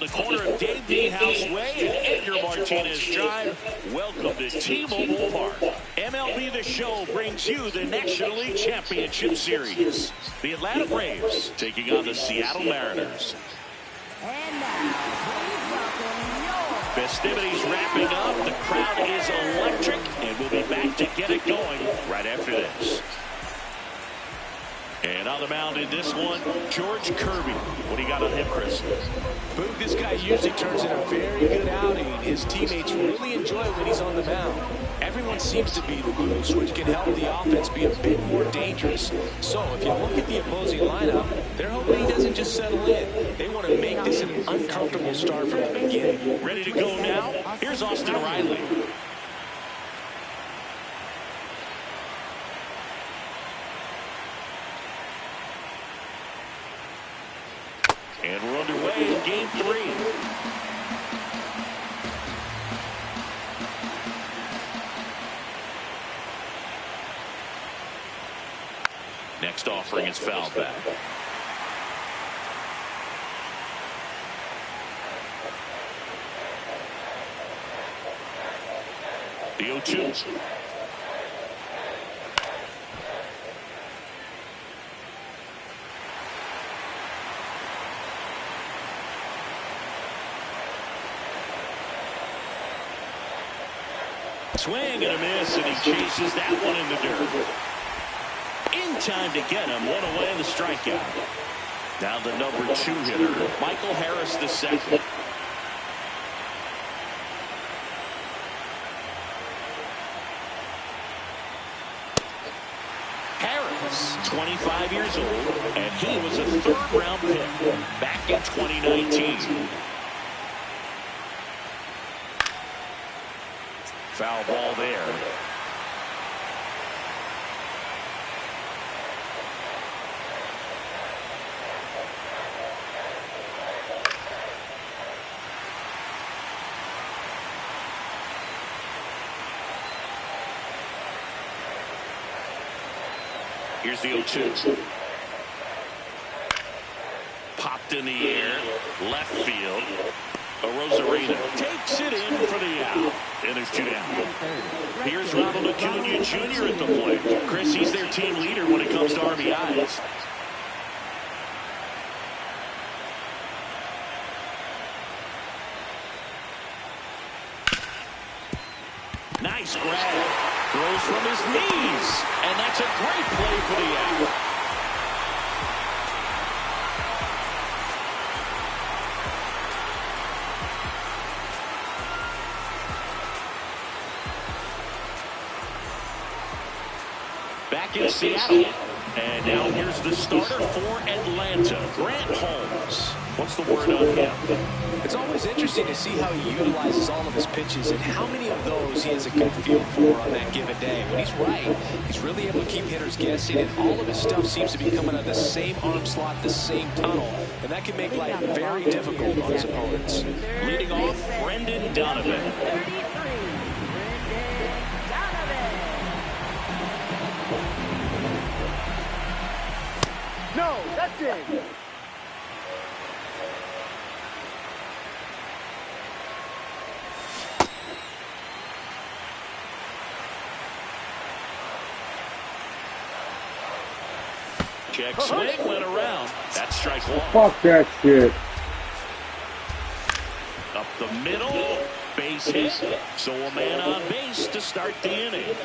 the corner of Dave Niehaus Way and Edgar Martinez Drive. Welcome to T-Mobile Park. MLB The Show brings you the National League Championship Series. The Atlanta Braves taking on the Seattle Mariners. And now, please welcome your festivities wrapping up. The crowd is electric, and we'll be back to get it going right after this. And on the mound in this one, George Kirby. What do you got on him, Chris? Boog, this guy usually turns in a very good outing. His teammates really enjoy it when he's on the mound. Everyone seems to be loose, which can help the offense be a bit more dangerous. So if you look at the opposing lineup, they're hoping he doesn't just settle in. They want to make this an uncomfortable start from the beginning. Ready to go now? Here's Austin Riley. And we're underway in Game 3. Next offering is foul back. The 0-2. Swing and a miss, and he chases that one in the dirt. In time to get him, one away in the strikeout. Now the number 2 hitter, Michael Harris II. Harris, 25 years old, and he was a 3rd-round pick back in 2019. Foul ball there. Here's the 0-2. Popped in the air, left field. Rosarina takes it in for the out. And there's 2 down. Here's Ronald Acuna Jr. at the plate. Chris, he's their team leader when it comes to RBIs. Nice grab. Throws from his knees. And that's a great play for the out. Back in Seattle. And now here's the starter for Atlanta, Grant Holmes. What's the word on him? It's always interesting to see how he utilizes all of his pitches and how many of those he has a good feel for on that given day. When he's right, he's really able to keep hitters guessing, and all of his stuff seems to be coming out of the same arm slot, the same tunnel, and that can make life very difficult on his opponents. Leading off, Brendan Donovan. 33, No, that's it. Check swing, went around. That's strike 1. Fuck that shit. Up the middle, base hit. So a man on base to start the inning.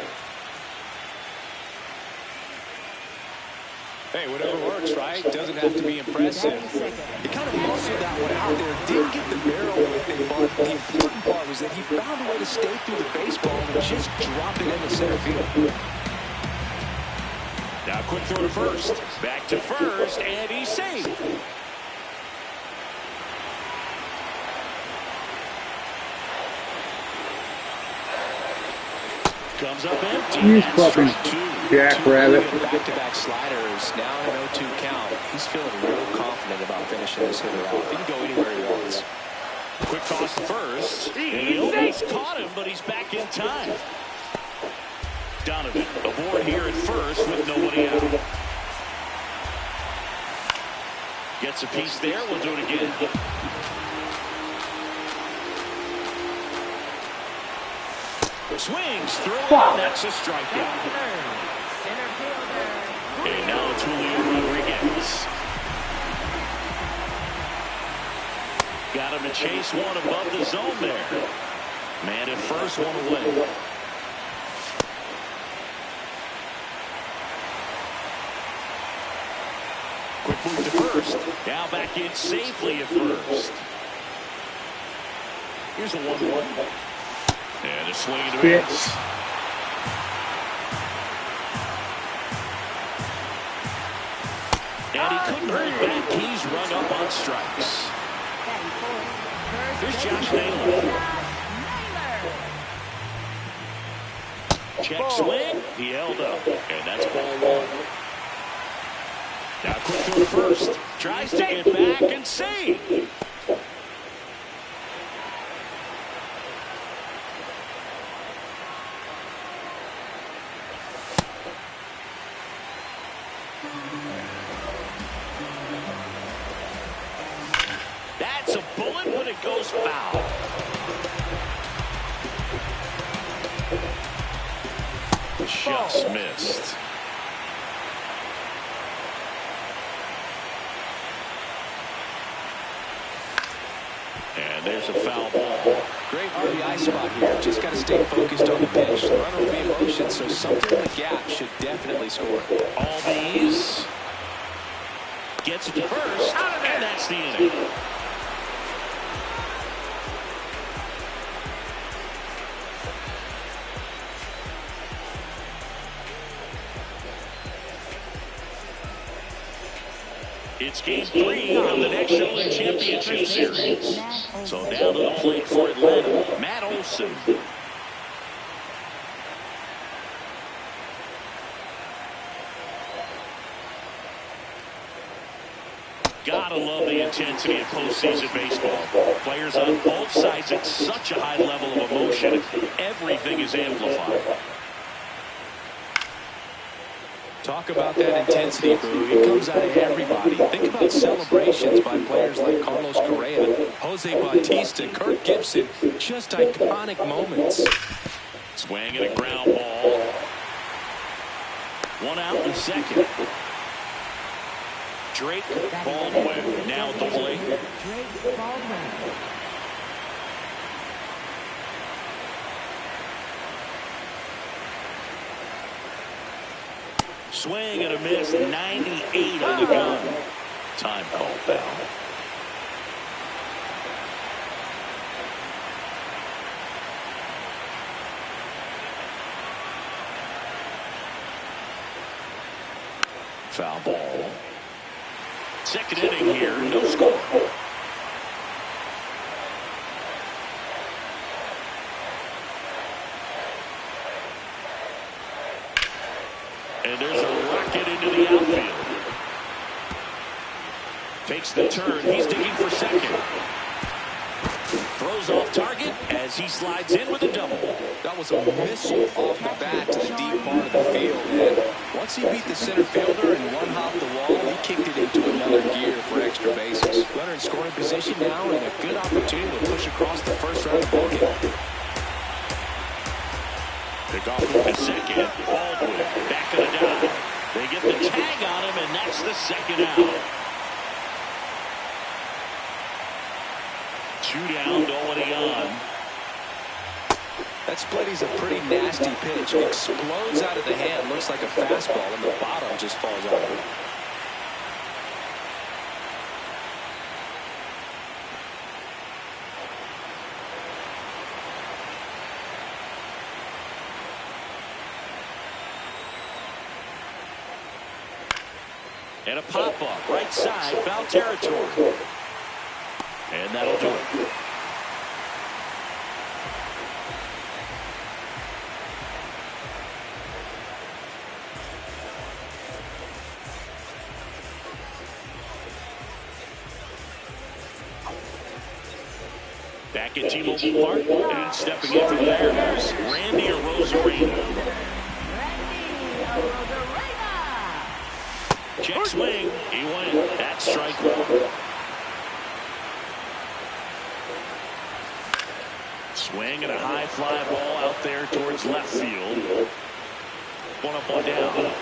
Hey, whatever works, right? Doesn't have to be impressive. He kind of muscled that one out there. Didn't get the barrel with it, but the important part was that he found a way to stay through the baseball and just drop it into center field. Now quick throw to first. Back to first, and he's safe. Comes up empty. You fucking jackrabbit. Back-to-back sliders, now in an 0-2 count. He's feeling real confident about finishing this hitter out. He can go anywhere he wants. Quick toss to first. And he almost caught him, but he's back in time. Donovan aboard here at first with nobody out. Gets a piece there. We'll do it again. Swings through it, and that's a strikeout. Center fielder. And now it's Julio Rodriguez. Got him to chase one above the zone there. Man at first, one away. Quick move to first. Now back in safely at first. Here's a 1-1. And a swing and a miss. And he couldn't hold back. He's rung up on strikes. Here's Josh Naylor. Check swing. He held up. And that's ball one. Now quick throw to first. Tries to get back and save. That's a bullet, but it goes foul. Just missed. And there's a foul ball. Great RBI spot here. Just got to stay focused on the pitch. The runner will be in motion, so something in the gap should definitely score. All these. Gets it to first, and that's the inning. It's game 3 of the National League Championship Series. So down to the plate for Atlanta, Matt Olson. Gotta love the intensity of postseason baseball. Players on both sides at such a high level of emotion. Everything is amplified. Talk about that intensity, Boo. It comes out of everybody. Think about celebrations by players like Carlos Correa, Jose Bautista, Kirk Gibson. Just iconic moments. Swing and a ground ball. One out in second. Drake Baldwin now at the plate. Drake Baldwin. Swing and a miss. 98 on the gun. Time called foul. Foul ball. Second inning here, no score. And there's a rocket into the outfield. Takes the turn. He's digging for second. Throws off target as he slides in with a double. That was a missile off the bat to the deep part of the field. And once he beat the center fielder and one-hopped the wall, he kicked it into another gear for extra bases. Runner in scoring position now and a good opportunity to push across the first round of the ballgame. Pick off move to second. Baldwin back of the down. They get the tag on him, and that's the second out. 2 down, nobody on. That split is a pretty nasty pitch. It explodes out of the hand. Looks like a fastball, and the bottom just falls out. And a pop-up, right side, foul territory. And that'll do it. Back at T-Mobile Park, and stepping in for the Mariners, Randy Arozarena. Check swing. He went. That's strike one. Swing and a high fly fly ball out there towards left field. One up, one down.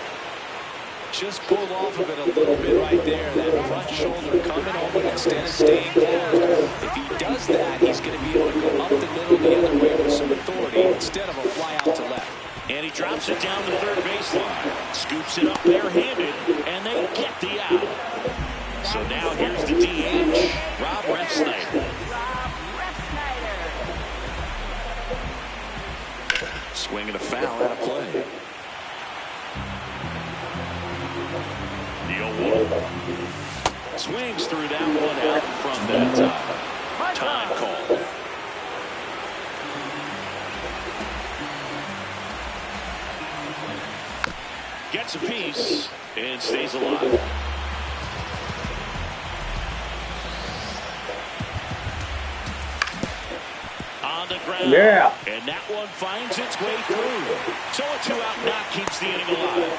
Just pulled off of it a little bit right there. That front shoulder coming over instead of staying closed. If he does that, he's going to be able to go up the middle the other way with some authority instead of a fly out to left. And he drops it down the third baseline. Scoops it up barehanded, and they get the out. So now here's the DH, Rob Refsnyder. Swinging a foul out of play. The 0-1. Swings through that one out in front that time. Time call. Gets a piece and stays alive. On the ground. Yeah. And that one finds its way through. So a 2-out knock keeps the inning alive.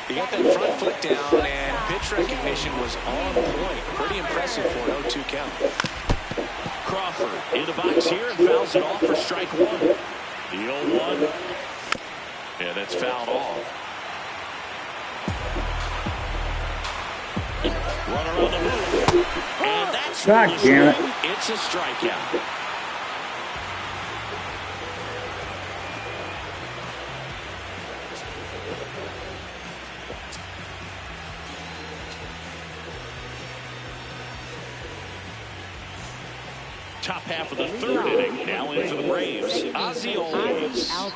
He got that front foot down, and pitch recognition was on point. Pretty impressive for an 0-2 count. Crawford in the box here and fouls it off for strike one. The 0-1. Yeah, that's fouled off. Runner on the move. And that's God damn it. It's a strikeout. Top half of the third inning. Now in for the Braves. Osceolas.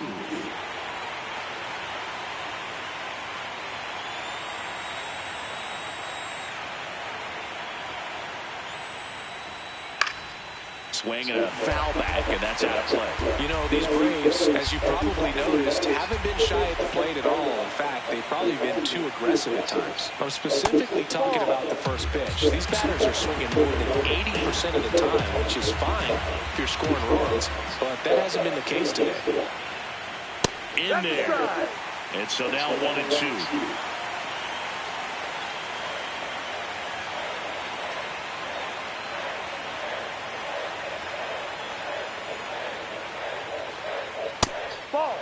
Swing and a foul back, and that's out of play. You know, these Braves, as you probably noticed, haven't been shy at the plate at all. In fact, they've probably been too aggressive at times. I'm specifically talking about the first pitch. These batters are swinging more than 80% of the time, which is fine if you're scoring runs, but that hasn't been the case today. In there. And so now 1-2. Ball.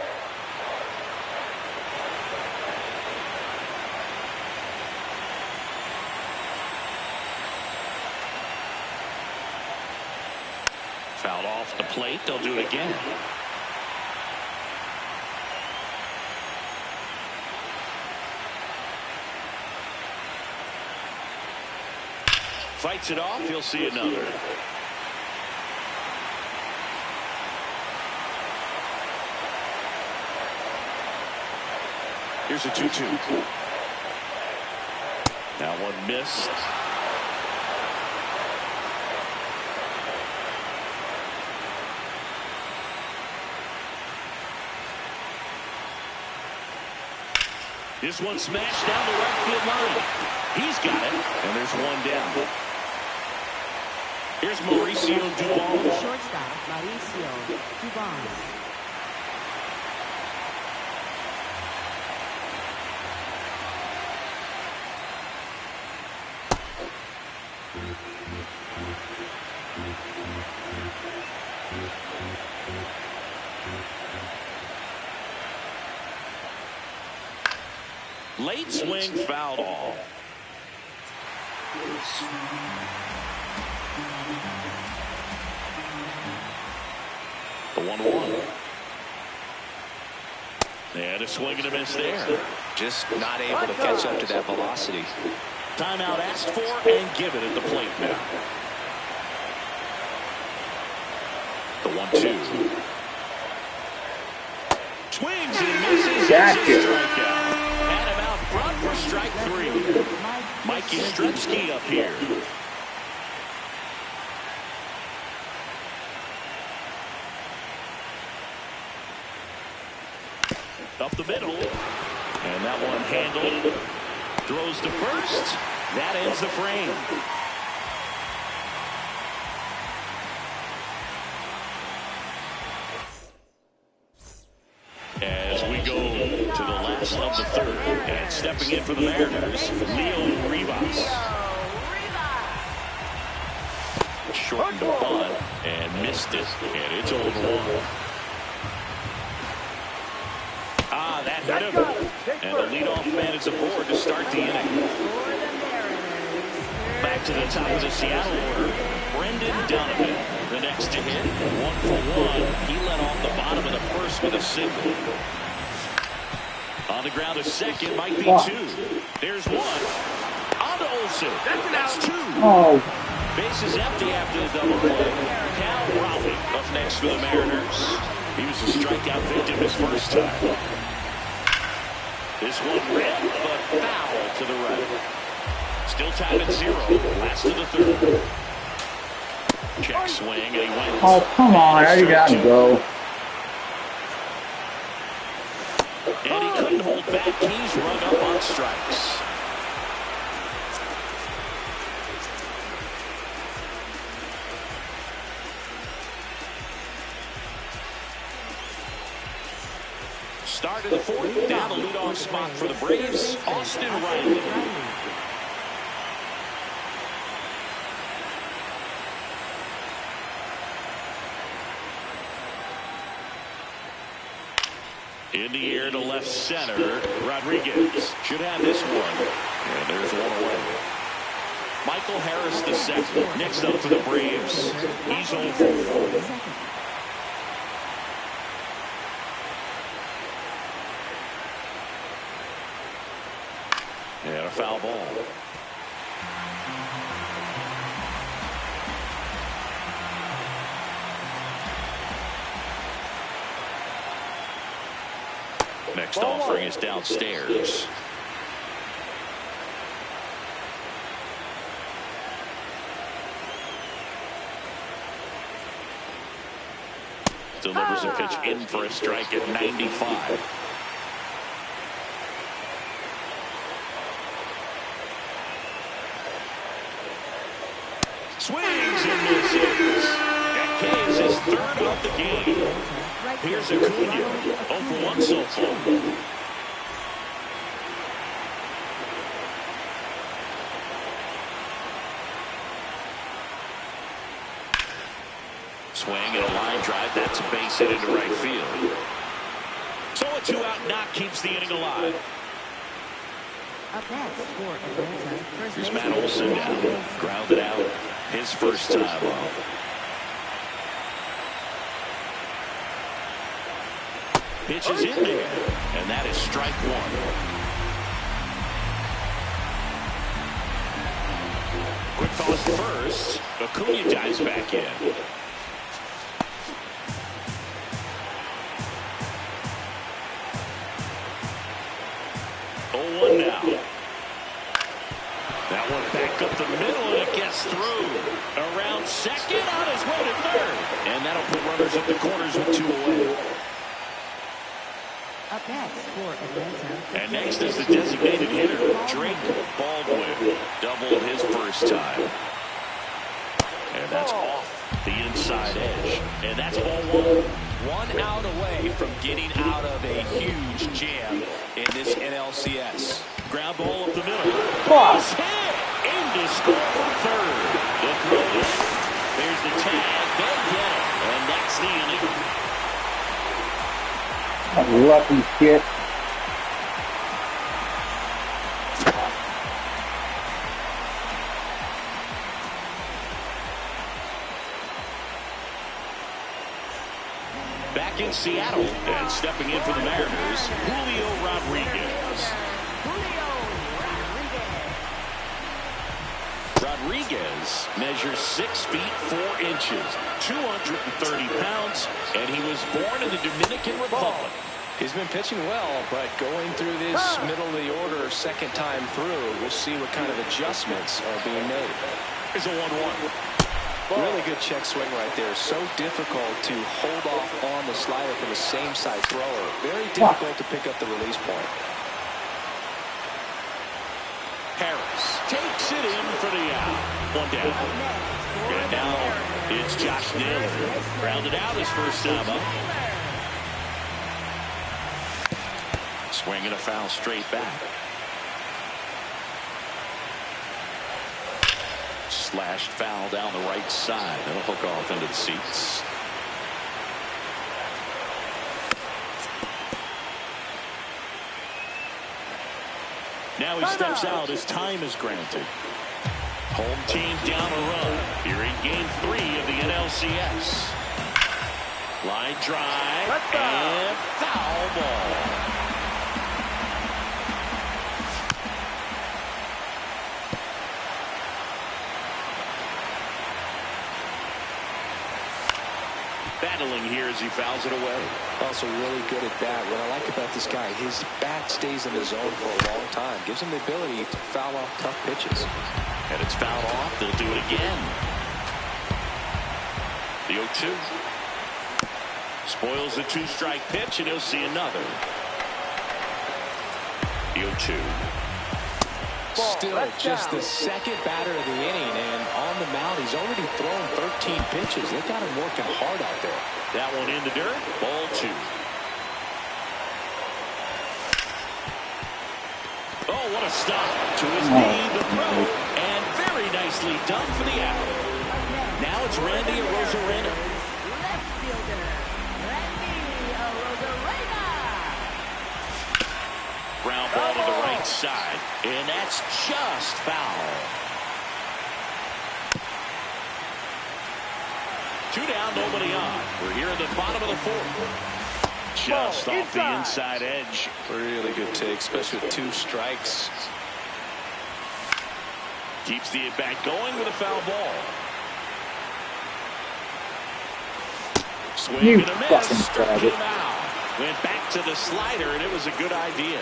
Fouled off the plate. They'll do it again. Fights it off. He'll see another. Here's a 2-2. That one missed. This one smashed down the right field line. He's got it, and there's one down. Here's Mauricio Dubon. Shortstop, Mauricio Dubon. Late swing fouled off. The 1-1. And a swing and a miss there. Just not able to catch up to that velocity. Timeout asked for and given at the plate now. The 1-2. Swings and misses. Gotcha. It's a strikeout. And him out front for strike three. Mike Yastrzemski up here. Up the middle. And that one handled. Throws to first. That ends the frame. As we go to the last of the third, and stepping in for the Mariners, Leo Rivas. shortened a bunt and missed it. And it's 0-1. Ah, that hit him. And the leadoff man is aboard to start the inning. Back to the top of the Seattle order, Brendan Donovan. The next to hit, 1 for 1. He led off the bottom of the first with a single. On the ground to second, might be 2. There's 1. On to Olsen. That's 2. Oh. Base is empty after the double play. Cal Raleigh up next for the Mariners. He was a strikeout victim his first time. This one red, but foul to the right. Still tied at 0. Last of the third. Check swing, and he went. Oh, come on. How you got to go? And he couldn't hold back. He's run up on strikes. Start of the fourth. Down the leadoff spot for the Braves, Austin Riley. In the air to left center, Rodriguez should have this one. And there's 1 away. Michael Harris the second. Next up for the Braves, he's 0 for 1. And a foul ball. Next offering is downstairs. Delivers a pitch in for a strike at 95. Swings and misses. That K is his third of the game. Here's Acuna, 0 for 1 so far. Swing and a line drive. That's a base hit into right field. So a 2-out knock keeps the inning alive. Up next for Atlanta. Here's Matt Olson down. Grounded out. His first time off. Pitch is in there, and that is strike 1. Quick toss first. Acuna dives back in. 0-1 now. That one back up the middle, and it gets through. Around second, on his way to third. And that'll put runners at the corners with 2 away. Up next for Atlanta. And next is the designated hitter, Drake Baldwin. Doubled his first time. And that's off the inside edge. And that's ball 1. 1 out away from getting out of a huge jam in this NLCS. Ground ball up the middle. Cross hit. In to score from third. The throw in. There's the tag. They get it. And that's the inning. Lucky shit. Back in Seattle and stepping in for the Mariners, Julio Rodriguez. Rodriguez measures 6 feet 4 inches, 230 pounds, and he was born in the Dominican Republic. He's been pitching well, but going through this middle of the order second time through, we'll see what kind of adjustments are being made. Here's a 1-1. Really good check swing right there. So difficult to hold off on the slider from the same side thrower. Very difficult to pick up the release point. Harris takes it in for the out. 1 down. And now it's Josh Naylor. Grounded out his first time up. Swing and a foul straight back. slashed foul down the right side. That'll hook off into the seats. Now he steps out as time is granted. Home team down a run here in game 3 of the NLCS. Line drive and foul ball. Battling here as he fouls it away. Also really good at bat. What I like about this guy, his bat stays in the zone for a long time. Gives him the ability to foul off tough pitches. And it's fouled off. They'll do it again. The 0-2. Spoils the 2-strike pitch, and he'll see another. The 0-2. Still just the second batter of the inning, and on the mound, he's already thrown 13 pitches. They've got him working hard out there. That one in the dirt. Ball 2. Oh, what a stop. To his knee, the throw. And very nicely done for the out. Now it's Randy Arozarena. Left fielder, Randy Arozarena. Ground ball to the right side. And that's just foul. 2 down, nobody on. We're here at the bottom of the 4th. Just off the inside edge. Really good take, especially with 2 strikes. Keeps the at-bat going with a foul ball. Swing and a miss. Struck him out. Went back to the slider, and it was a good idea.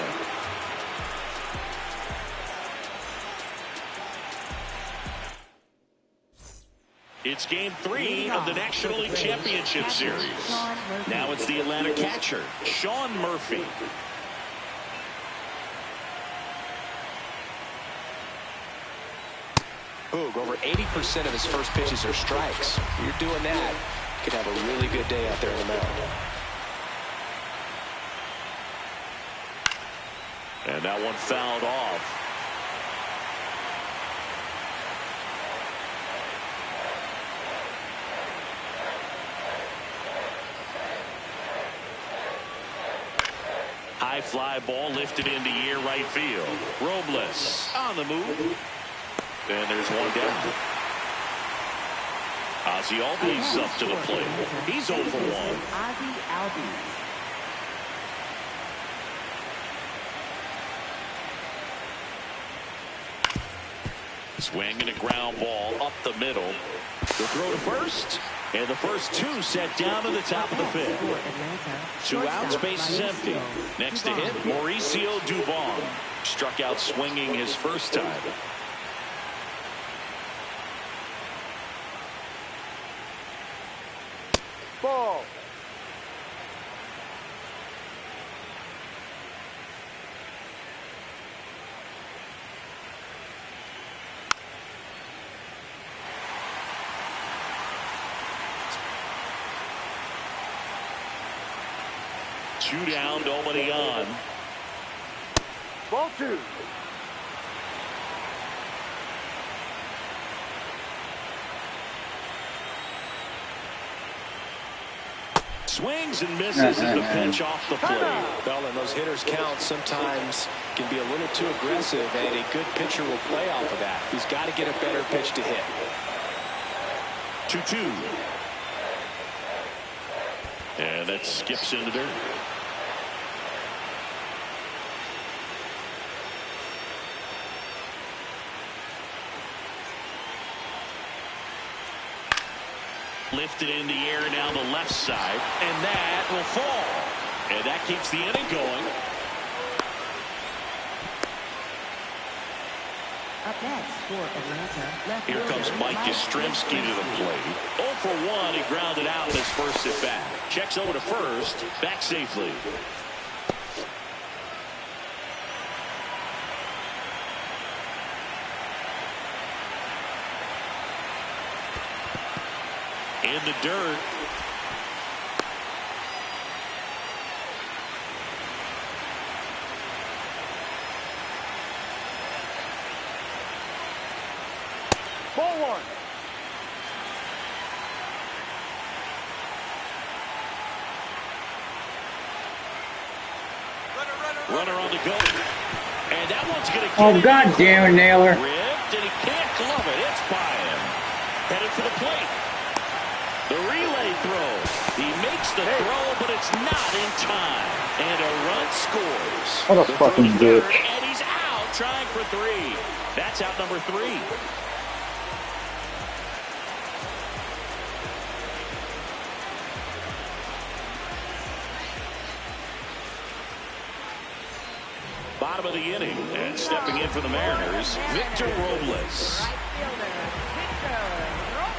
It's game 3 of the National League Championship Series. Now it's the Atlanta catcher, Sean Murphy. Boog, over 80% of his first pitches are strikes. You're doing that, you could have a really good day out there on the mound. And that one fouled off. High fly ball lifted into air right field. Robles on the move. And there's one down. Ozzie Albies up to the plate. He's 0 for 1. Ozzie Albies. Swing and a ground ball up the middle. The throw to first. And the first 2 set down to the top of the 5th. 2 outs, base is empty. Next to hit, Mauricio Dubon. Struck out swinging his first time. Ball. Two down, nobody on. Ball 2. Swings and misses as the pitch off the plate. Well, and those hitters count sometimes can be a little too aggressive, and a good pitcher will play off of that. He's got to get a better pitch to hit. 2-2. And that skips into dirt. Lifted in the air down the left side, and that will fall. And that keeps the inning going. Up next for Atlanta, left Here comes fielder, Mike Yastrzemski to the plate. 0 for 1, he grounded out in his first at bat. Checks over to first, back safely. In the dirt. Ball one. Runner on the go. And that one's going to get Oh, God damn it, Naylor. ripped, and he can't glove it. It's by him. Headed for the plate. The relay throw. He makes the throw, but it's not in time. And a run scores. What a The fucking throw to third, bitch. and he's out trying for 3. That's out number 3. Bottom of the inning, and stepping in for the Mariners, Victor Robles. Right fielder, Victor Robles.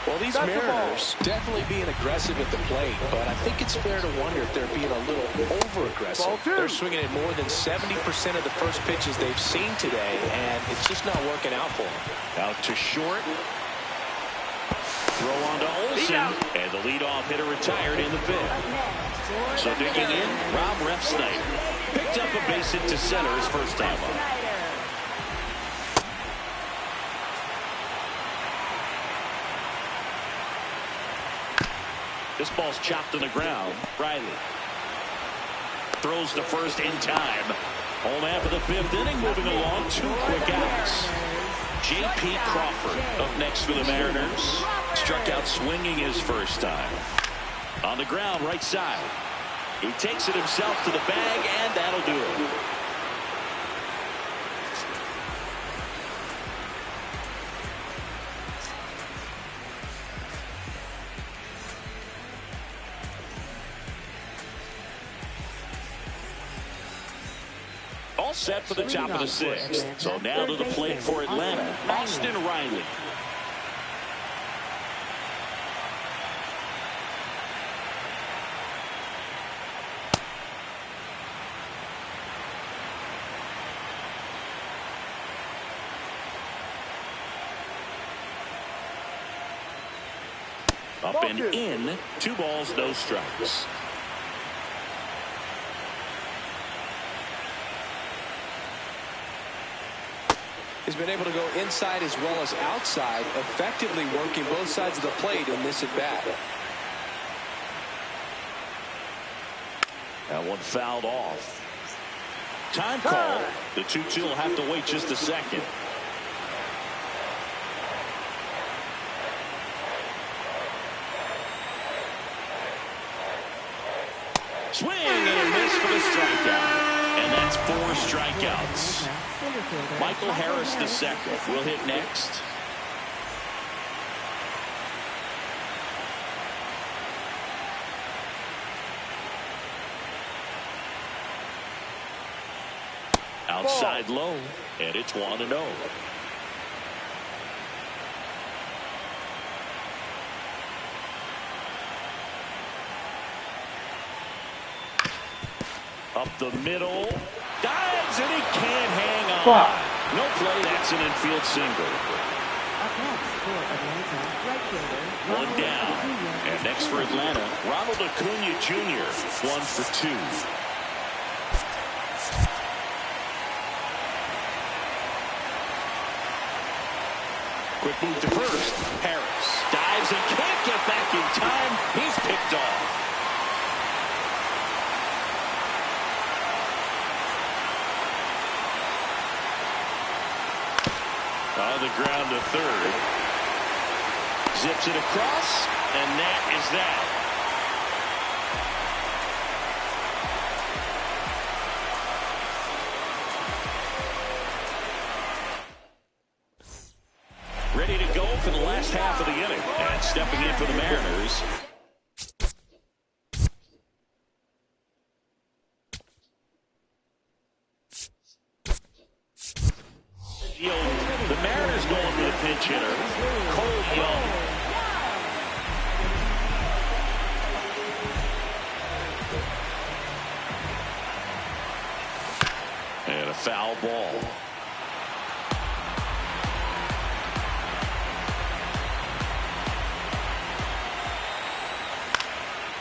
Well, these Mariners definitely being aggressive at the plate, but I think it's fair to wonder if they're being a little over-aggressive. They're swinging at more than 70% of the first pitches they've seen today, and it's just not working out for them. Out to short. Throw on to Olsen, and the leadoff hitter retired in the 5th. So digging in, Rob Refsnyder picked up a base hit to center his first time up. This ball's chopped on the ground. Riley throws to first in time. Home after the 5th inning, moving along, 2 quick outs. J.P. Crawford up next for the Mariners. Struck out swinging his first time. On the ground, right side. He takes it himself to the bag, and that'll do it. All set for the top of the 6th. So now to the plate for Atlanta, Austin Riley. Up and in, 2 balls, no strikes. He's been able to go inside as well as outside, effectively working both sides of the plate in this at-bat. That one fouled off. Time call. The 2-2 will have to wait just a second. Swing and a miss for the strikeout. And that's 4 strikeouts. Michael Harris II will hit next. Outside low, and it's 1-0. Up the middle, dives, and he can't hang on. Fuck. No play, that's an infield single. Up next for Atlanta, right fielder, 1 down. And next for Atlanta, Ronald Acuna Jr., 1 for 2. Quick move to first. Harris dives and can't get back in time. He's picked off. On the ground to third. Zips it across, and that is that. Ready to go for the last half of the inning. And stepping in for the Mariners, the Mariners going for the pinch hitter, Cole Young. And a foul ball.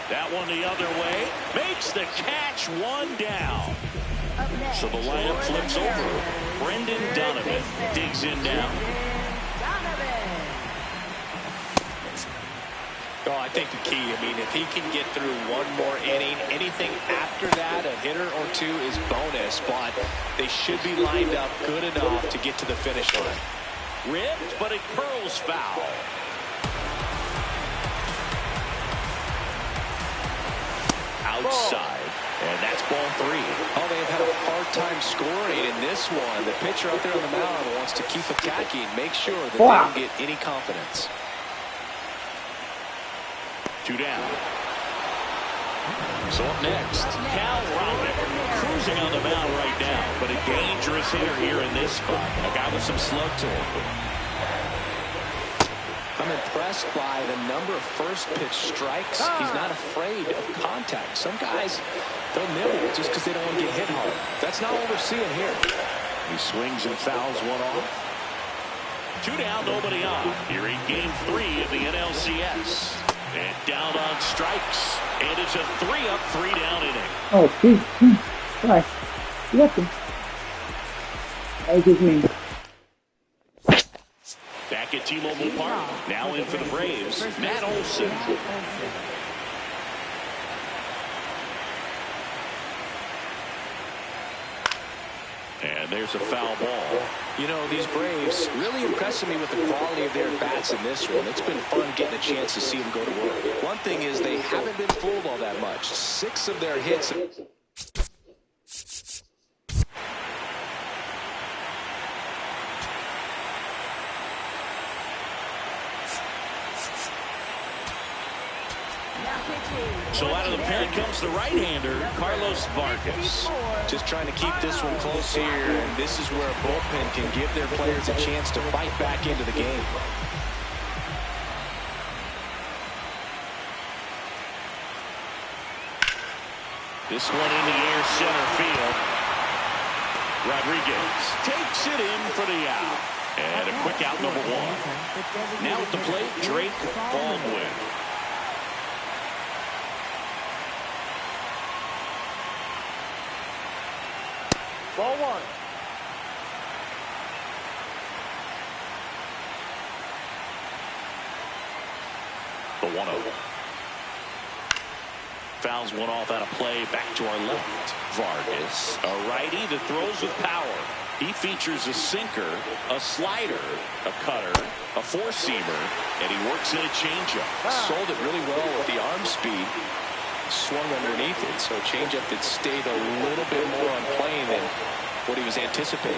That one the other way. Makes the catch, 1 down. So the lineup flips over. Brendan Donovan digs in now. Oh, I think the key, if he can get through one more inning, anything after that, a hitter or two is bonus, but they should be lined up good enough to get to the finish line. Ripped, but it curls foul. Outside, and that's ball 3. Oh, they've had a hard time scoring in this one. The pitcher out there on the mound wants to keep attacking, make sure that they don't get any confidence. 2 down. So up next, Cal Raleigh, cruising on the mound right now, but a dangerous hitter here in this spot. A guy with some slug to him. I'm impressed by the number of first pitch strikes. He's not afraid of contact. Some guys, they'll nibble just because they don't want to get hit hard. That's not what we're seeing here. He swings and fouls one off. 2 down, nobody on. Here in game 3 of the NLCS. And down on strikes. And it's a 3-up, 3-down inning. Oh, geez. Sorry. Listen. That was just me. Back at T-Mobile Park. Now in for the Braves, Matt Olson. And there's a foul ball. You know, these Braves really impressing me with the quality of their bats in this one. It's been fun getting a chance to see them go to work. One thing is they haven't been fooled all that much. 6 of their hits. So out of the pen comes the right-hander, Carlos Vargas. Just trying to keep this one close here, and this is where a bullpen can give their players a chance to fight back into the game. This one in the air, center field. Rodriguez takes it in for the out. And a quick out, number 1. Now at the plate, Drake Baldwin. Ball 1. The 1-0. Fouls one off out of play. Back to our left. Vargas, a righty that throws with power. He features a sinker, a slider, a cutter, a four-seamer, and he works in a changeup. Sold it really well with the arm speed. Swung underneath it, so a changeup that stayed a little bit more on plane than what he was anticipating.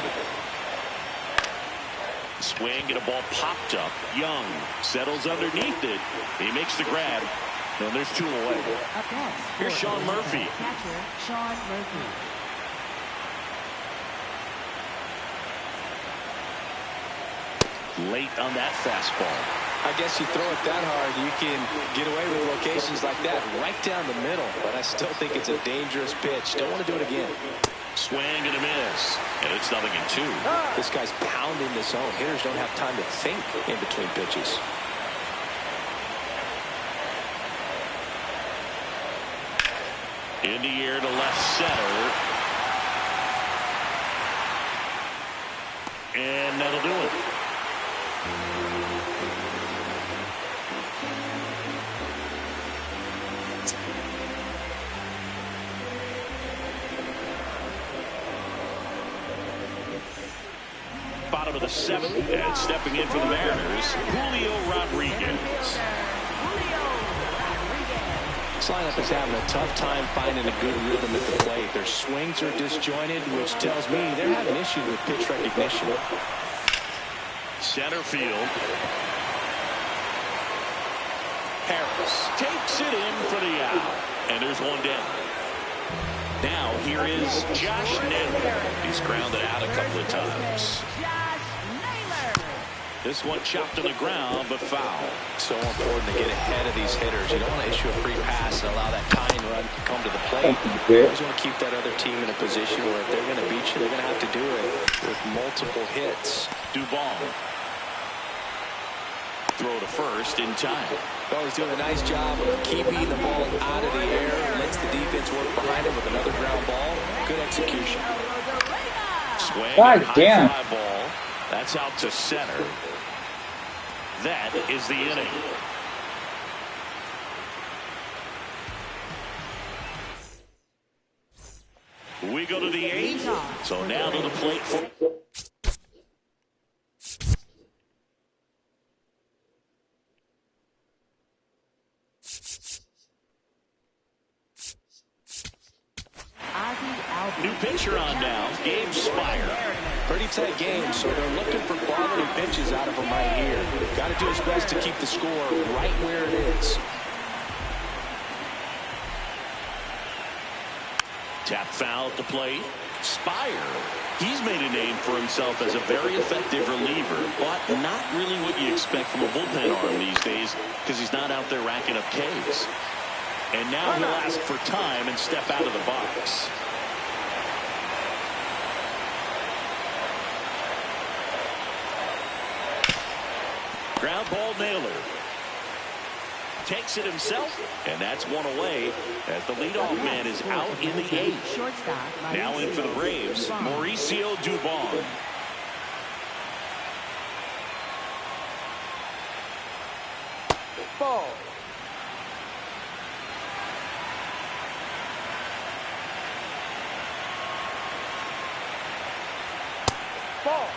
Swing and a ball popped up. Young settles underneath it. He makes the grab. And there's 2 away. Up next, Here's Sean Murphy. catcher Sean Murphy. Late on that fastball. I guess you throw it that hard, you can get away with locations like that right down the middle. But I still think it's a dangerous pitch. Don't want to do it again. Swing and a miss. And it's 0-2. This guy's pounding the zone. Hitters don't have time to think in between pitches. In the air to left center. And that'll do it. Bottom of the 7th, and stepping in for the Mariners, Julio Rodriguez. This lineup is having a tough time finding a good rhythm at the plate. Their swings are disjointed, which tells me they're having issues with pitch recognition. Center field. Harris takes it in for the out. And there's 1 down. Now here is Josh Naylor. He's grounded out a couple of times. This one chopped to the ground, but foul. So important to get ahead of these hitters. You don't want to issue a free pass and allow that tying run to come to the plate. You always want to keep that other team in a position where if they're going to beat you, they're going to have to do it with multiple hits. Duvall. Throw to first in time. Well, he's doing a nice job of keeping the ball out of the air, Makes the defense work behind him with another ground ball. Good execution. Swing God and high damn. fly ball. That's out to center. That is the inning. We go to the 8th. So now to the plate for... New pitcher on now, Gabe Spire. Pretty tight game, so they're looking for quality pitches out of him right here. Got to do his best to keep the score right where it is. Tap foul at the plate. Spire, he's made a name for himself as a very effective reliever, but not really what you expect from a bullpen arm these days because he's not out there racking up Ks. And now he'll ask for time and step out of the box. Ground ball nailer. Takes it himself, and that's one away as the leadoff man is out in the 8th. Now in for the Braves, Mauricio Dubon. Ball. Ball.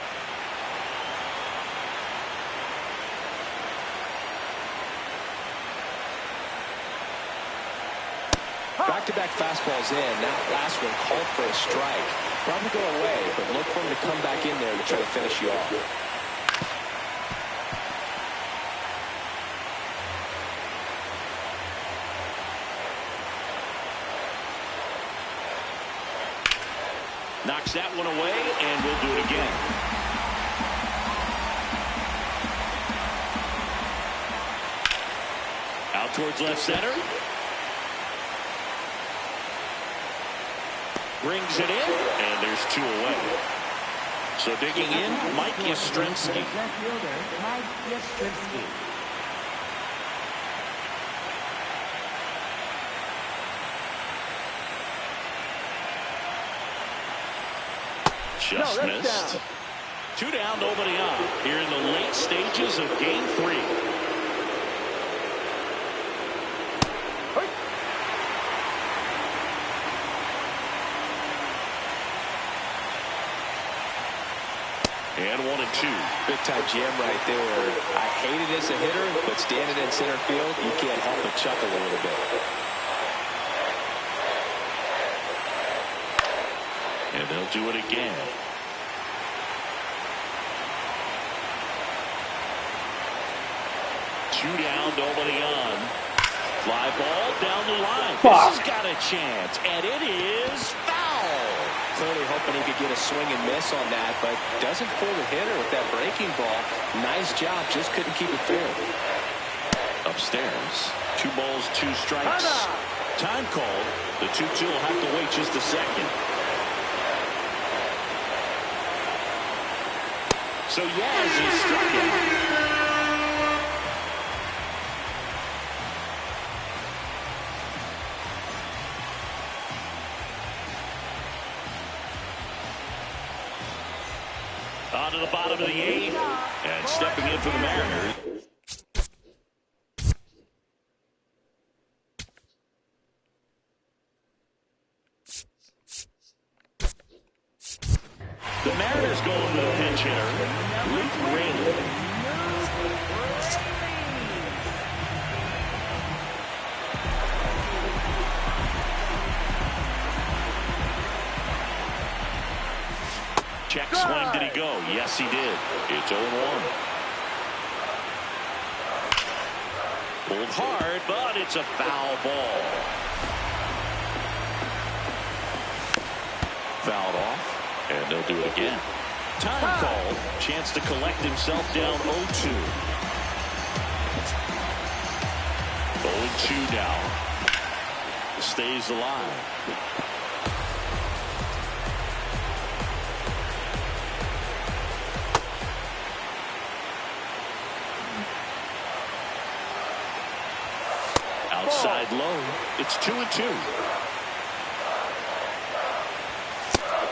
Back-to-back fastballs in. That last one called for a strike. Probably go away, but look for him to come back in there to try to finish you off. Knocks that one away, and we'll do it again. Out towards left center. Brings it in, and there's 2 away. So digging in, Mike Yastrzemski. Left fielder, Mike Yastrzemski. Just missed. Down. 2 down, nobody on. Here in the late stages of Game 3. And 1-2. Big time jam right there. I hate it as a hitter, but standing in center field, you can't help but chuckle a little bit. And they'll do it again. Two down, nobody on. Fly ball down the line. Fuck. This has got a chance, and it is foul. Clearly hoping he could get a swing and miss on that, but doesn't fool the hitter with that breaking ball. Nice job, just couldn't keep it fair. Upstairs, 2 balls, 2 strikes. Time called. The 2-2 will have to wait just a second. So Yaz is struck out. On to the bottom of the 8th, and stepping in for the Mariners. The Mariners going with a pinch hitter, Luke Rainey. Check swing, did he go? Yes, he did. It's 0-1. Pulled hard, but it's a foul ball. Fouled off, and they'll do it again. Time called. Chance to collect himself down 0-2. 0-2 now. Stays alive. Outside low. It's 2-2.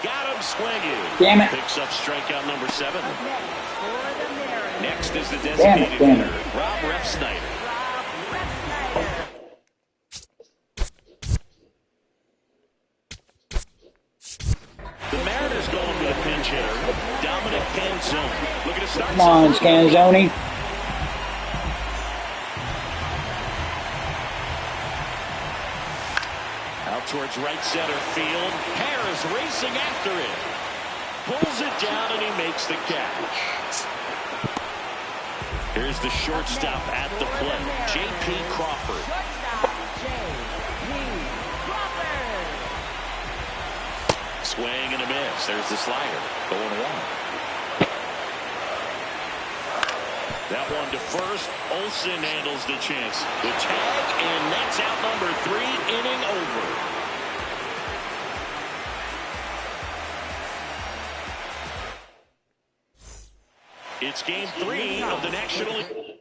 Got him swinging. Damn it. Picks up strikeout number 7. Next is the Damn designated it. hitter, Rob Refsnyder. The Mariners going with a pinch hitter, Dominic Canzone. Look at his start. Come on, Scanzoni. Out towards right center field. Harris racing after it. Pulls it down and he makes the catch. Here's the shortstop at the plate, J.P. Crawford. Swing and a miss. There's the slider. 0-1. That one to first. Olsen handles the chance. The tag, and that's out number 3, inning over. It's game 3 of the National League.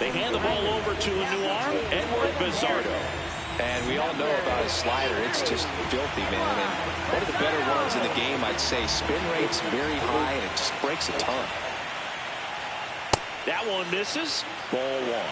They hand the ball over to a new arm, Edward Bizardo. And we all know about his slider. It's just filthy, man. And one of the better ones in the game, I'd say. Spin rate's very high, and it just breaks a ton. That one misses. Ball 1.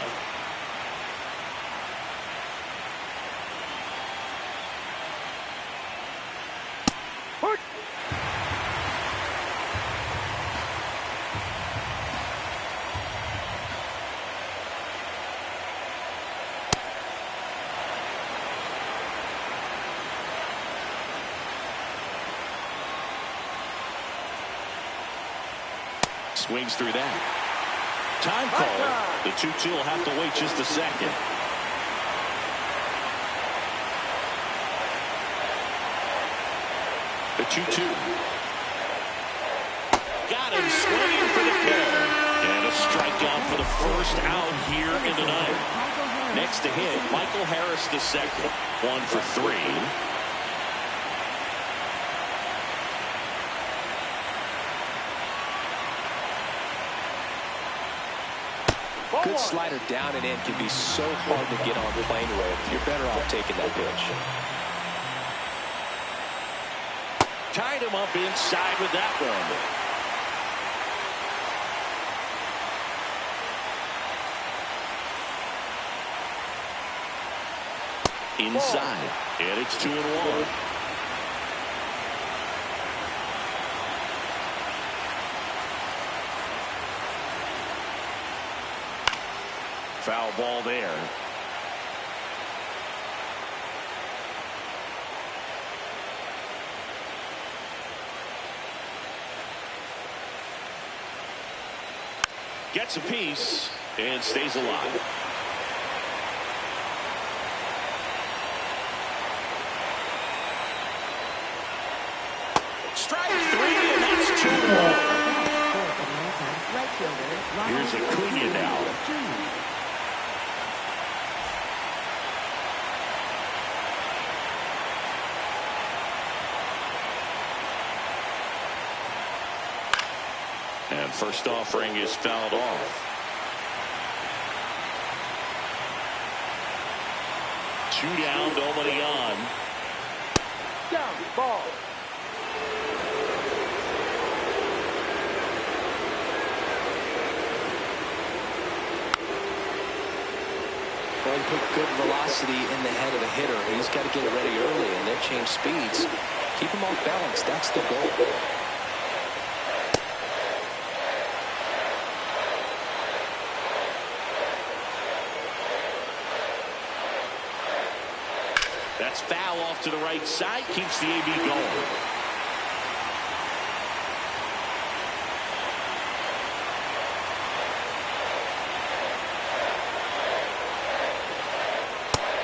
Swings through that. Time call. The 2-2 will have to wait just a second. The 2-2. Got him swinging for the kill. And a strikeout for the first out here in the ninth. Next to hit, Michael Harris the second. 1 for 3. Good slider down and in can be so hard to get on plane with. You're better off taking that pitch. Tied him up inside with that one. Inside. And it's 2-1. Foul ball there. Gets a piece and stays alive. Strike 3, and that's 2-1. Here's Acuna now. And first offering is fouled off. 2 down, nobody on. Down, ball. Well, he put good velocity in the head of the hitter. He's got to get it ready early and then change speeds. Keep him off balance. That's the goal. That's foul off to the right side. Keeps the AB going.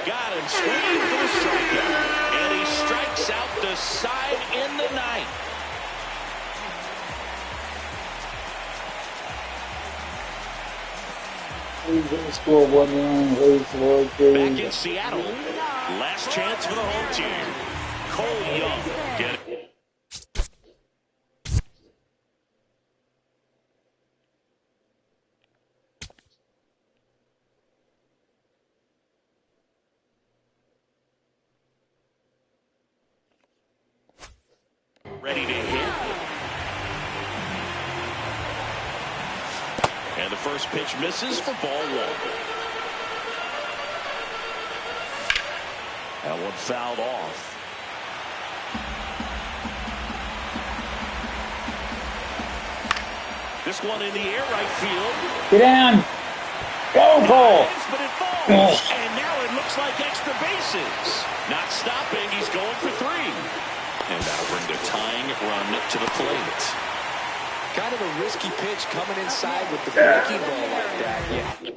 Got him swinging for the strikeout. And he strikes out the side in the ninth. Please let me score 1 run. Please, Lord, Back please. in Seattle. Last chance for the home team. Cole Young. Get it. Ready to hit. And the first pitch misses for ball one. That one fouled off. This one in the air, right field. Get down. Go, Cole. But it falls. And now it looks like extra bases. Not stopping. He's going for three. And that'll bring the tying run to the plate. Kind of a risky pitch coming inside with the breaking ball like that. Yeah.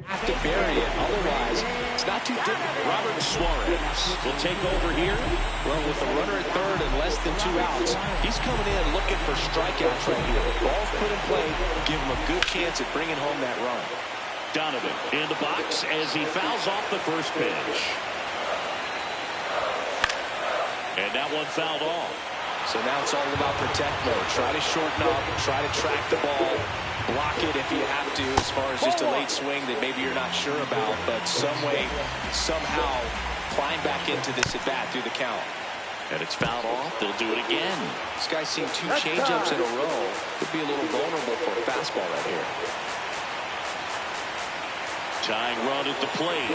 Have to bury it. Otherwise, it's not too difficult. Robert Suarez will take over here. Well, with a runner at third and less than 2 outs, he's coming in looking for strikeouts right here. Ball's put in play, give him a good chance at bringing home that run. Donovan in the box as he fouls off the first pitch. And that one fouled off. So now it's all about protect mode. Try to shorten up, try to track the ball, block it if you have to, as far as just a late swing that maybe you're not sure about, but some way, somehow climb back into this at bat through the count. And it's fouled off. They'll do it again. This guy's seen 2 changeups in a row. Could be a little vulnerable for a fastball right here. Tying run at the plate.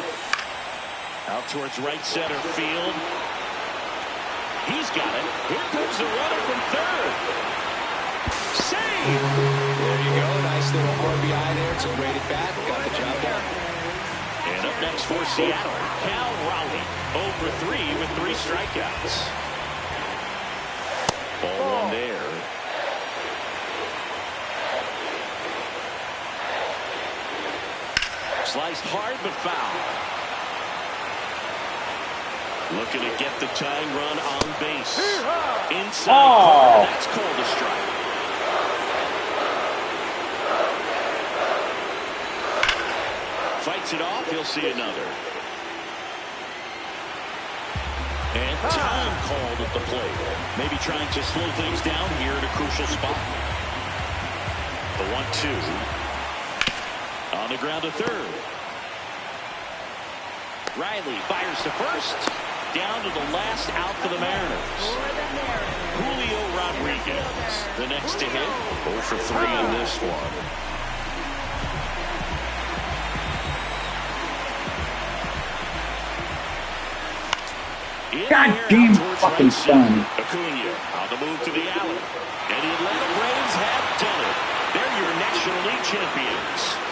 Out towards right center field. He's got it. Here comes the runner from third. Save! There you go. Nice little RBI there. It's a great at bat. Got the job done. And up next for Seattle, Cal Raleigh. 0 for 3 with 3 strikeouts. Ball one there. Sliced hard but foul. Looking to get the tying run on base. Inside corner, that's called a strike. Fights it off, he'll see another. And time called at the plate. Maybe trying to slow things down here at a crucial spot. The 1-2. On the ground to third. Riley fires to first. Down to the last out for the Mariners. Julio Rodriguez, the next to hit. 0 for 3 in this one. Goddamn fucking son. Acuna on the move to the alley. And the Atlanta Braves have done it. They're your National League champions.